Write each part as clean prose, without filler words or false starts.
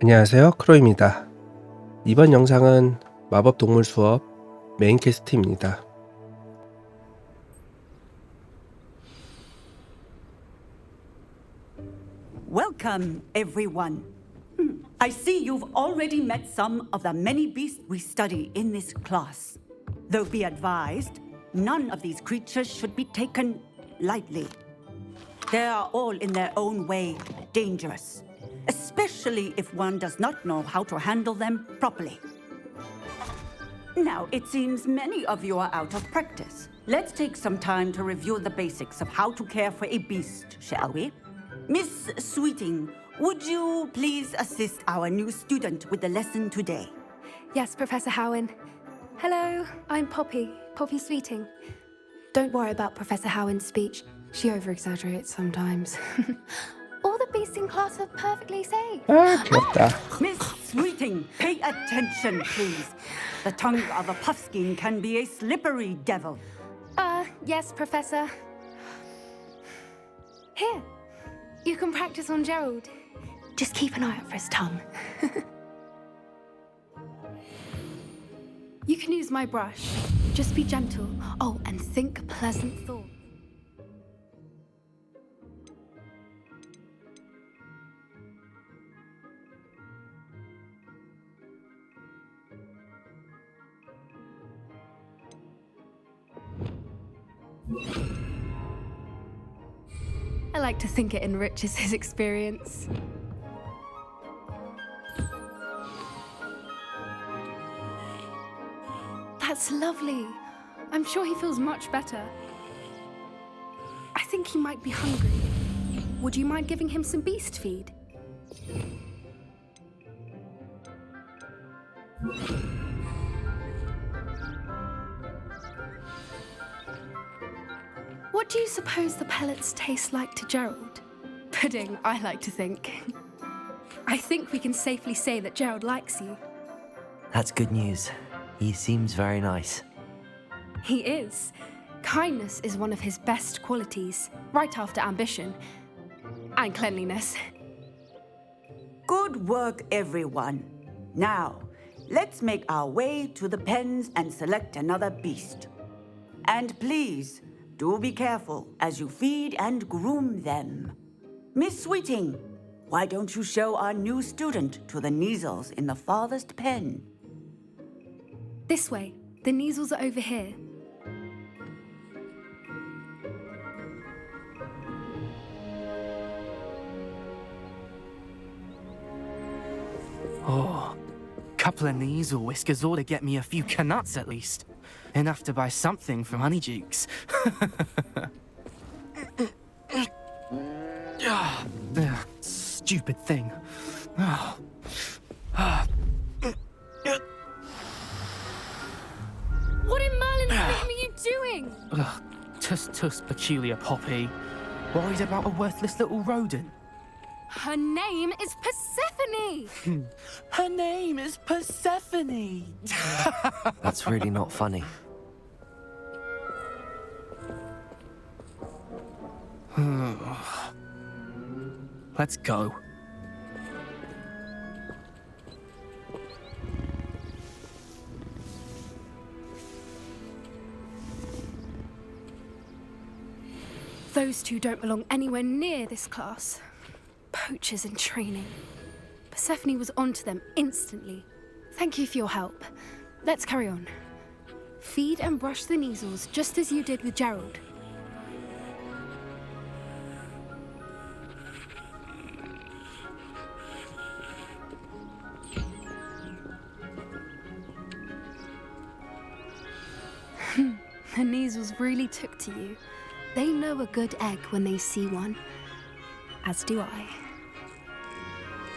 안녕하세요. 크로입니다. 이번 영상은 마법 동물 수업 메인퀘스트입니다. Welcome, everyone. I see you've already met some of the many beasts we study in this class. Though be advised, none of these creatures should be taken lightly. They are all in their own way dangerous, especially if one does not know how to handle them properly. Now, it seems many of you are out of practice. Let's take some time to review the basics of how to care for a beast, shall we? Miss Sweeting, would you please assist our new student with the lesson today? Yes, Professor Howen. Hello, I'm Poppy Sweeting. Don't worry about Professor Howen's speech. She over-exaggerates sometimes. All the beasts in class are perfectly safe. 귀엽다. Miss Sweeting, pay attention, please. The tongue of a puffskein can be a slippery devil. Yes, Professor. Here, you can practice on Gerald. Just keep an eye out for his tongue. You can use my brush. Just be gentle. Oh, and think pleasant thoughts. I like to think it enriches his experience. That's lovely. I'm sure he feels much better. I think he might be hungry. Would you mind giving him some beast feed? What do you suppose the pellets taste like to Gerald? Pudding, I like to think. I think we can safely say that Gerald likes you. That's good news. He seems very nice. He is. Kindness is one of his best qualities, right after ambition. And cleanliness. Good work, everyone. Now, let's make our way to the pens and select another beast. And please, do be careful as you feed and groom them. Miss Sweeting, why don't you show our new student to the Neasels in the farthest pen? This way. The Neasels are over here. Oh, couple of Neasel whiskers ought to get me a few canuts at least. Enough to buy something from Honeydukes. Stupid thing. What in Merlin's name are you doing? Tuss, peculiar Poppy. Worried about a worthless little rodent. Her name is Persephone! Her name is Persephone. That's really not funny. Let's go. Those two don't belong anywhere near this class. Poachers in training. Persephone was onto them instantly. Thank you for your help. Let's carry on. Feed and brush the Neasels just as you did with Gerald. The Neasels really took to you. They know a good egg when they see one. As do I.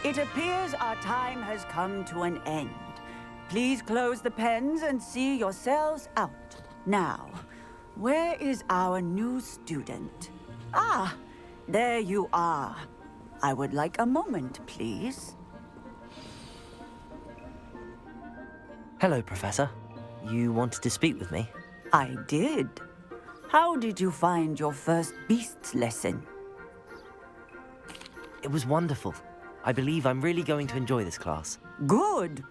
It appears our time has come to an end. Please close the pens and see yourselves out. Now, where is our new student? Ah, there you are. I would like a moment, please. Hello, Professor. You wanted to speak with me? I did. How did you find your first beasts lesson? It was wonderful. I believe I'm really going to enjoy this class. Good.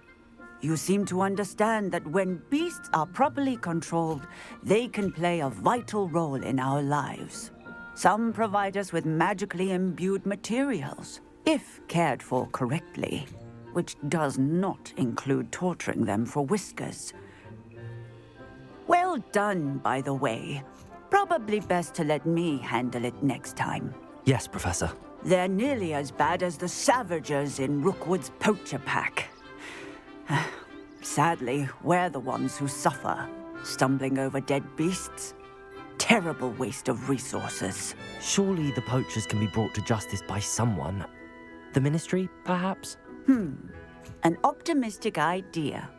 You seem to understand that when beasts are properly controlled, they can play a vital role in our lives. Some provide us with magically imbued materials, if cared for correctly, which does not include torturing them for whiskers. Well done, by the way. Probably best to let me handle it next time. Yes, Professor. They're nearly as bad as the Savagers in Rookwood's poacher pack. Sadly, we're the ones who suffer, stumbling over dead beasts. Terrible waste of resources. Surely the poachers can be brought to justice by someone. The Ministry, perhaps? An optimistic idea.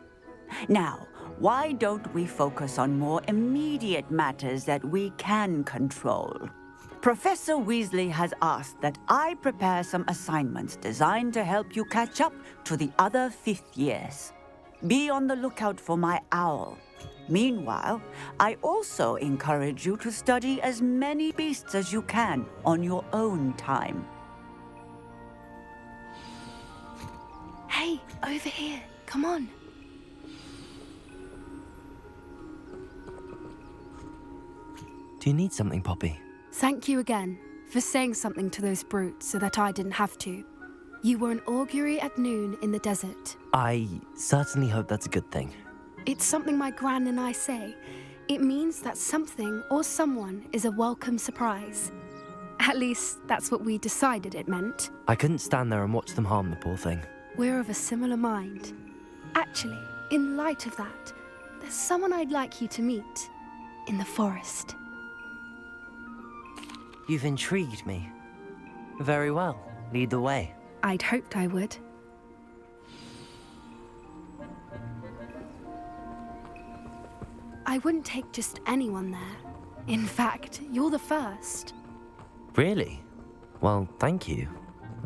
Now, why don't we focus on more immediate matters that we can control? Professor Weasley has asked that I prepare some assignments designed to help you catch up to the other fifth years. Be on the lookout for my owl. Meanwhile, I also encourage you to study as many beasts as you can on your own time. Hey, over here. Come on. Do you need something, Poppy? Thank you again for saying something to those brutes so that I didn't have to. You were an augury at noon in the desert. I certainly hope that's a good thing. It's something my gran and I say. It means that something or someone is a welcome surprise. At least, that's what we decided it meant. I couldn't stand there and watch them harm the poor thing. We're of a similar mind. Actually, in light of that, there's someone I'd like you to meet in the forest. You've intrigued me. Very well. Lead the way. I'd hoped I would. I wouldn't take just anyone there. In fact, you're the first. Really? Well, thank you,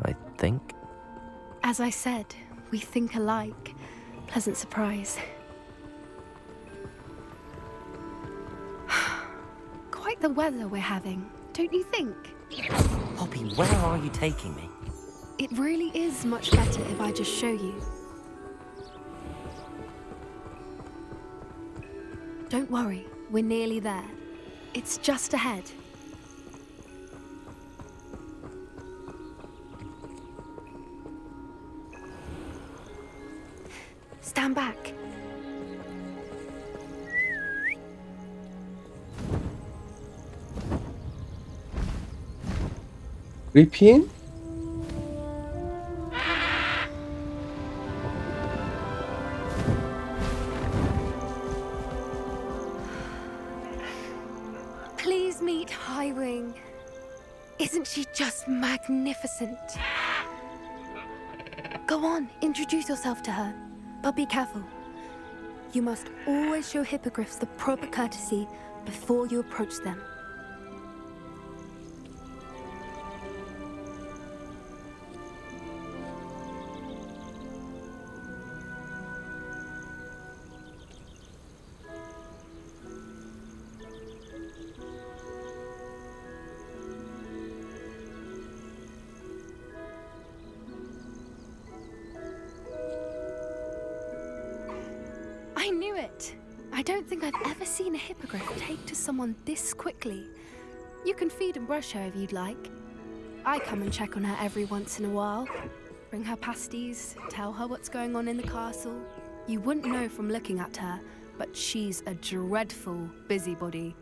I think. As I said, we think alike. Pleasant surprise. Quite the weather we're having, don't you think? Poppy, where are you taking me? It really is much better if I just show you. Don't worry, we're nearly there. It's just ahead. Stand back. 그리핀? Please meet Highwing. Isn't she just magnificent? Go on, introduce yourself to her. But be careful. You must always show hippogriffs the proper courtesy before you approach them. I knew it! I don't think I've ever seen a hippogriff take to someone this quickly. You can feed and brush her if you'd like. I come and check on her every once in a while. Bring her pasties, tell her what's going on in the castle. You wouldn't know from looking at her, but she's a dreadful busybody.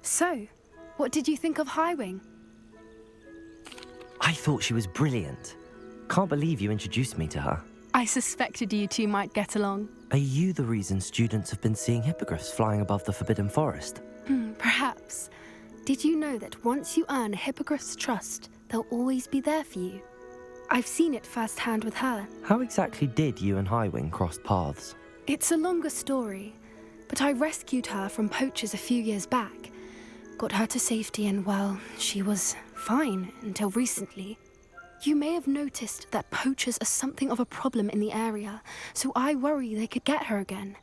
So, what did you think of Highwing? I thought she was brilliant. Can't believe you introduced me to her. I suspected you two might get along. Are you the reason students have been seeing hippogriffs flying above the Forbidden Forest? Perhaps. Did you know that once you earn a hippogriff's trust, they'll always be there for you? I've seen it firsthand with her. How exactly did you and Highwing cross paths? It's a longer story, but I rescued her from poachers a few years back. Got her to safety and, well, she was fine until recently. You may have noticed that poachers are something of a problem in the area, so I worry they could get her again.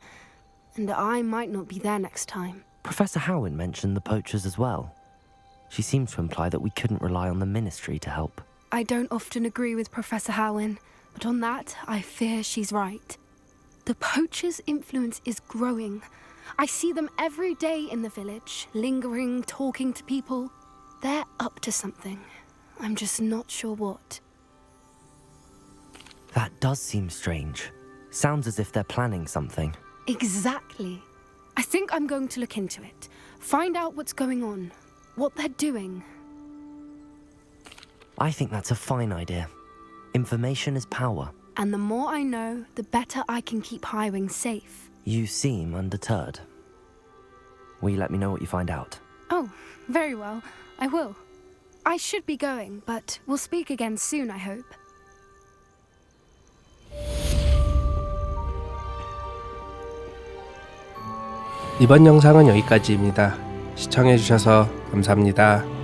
And I might not be there next time. Professor Howin mentioned the poachers as well. She seemed to imply that we couldn't rely on the Ministry to help. I don't often agree with Professor Howin, but on that, I fear she's right. The poachers' influence is growing. I see them every day in the village, lingering, talking to people. They're up to something. I'm just not sure what. That does seem strange. Sounds as if they're planning something. Exactly. I think I'm going to look into it. Find out what's going on. What they're doing. I think that's a fine idea. Information is power. And the more I know, the better I can keep Highwing safe. You seem undeterred. Will you let me know what you find out? Oh, very well. I will. I should be going, but we'll speak again soon, I hope. 이번 영상은 여기까지입니다. 시청해주셔서 감사합니다.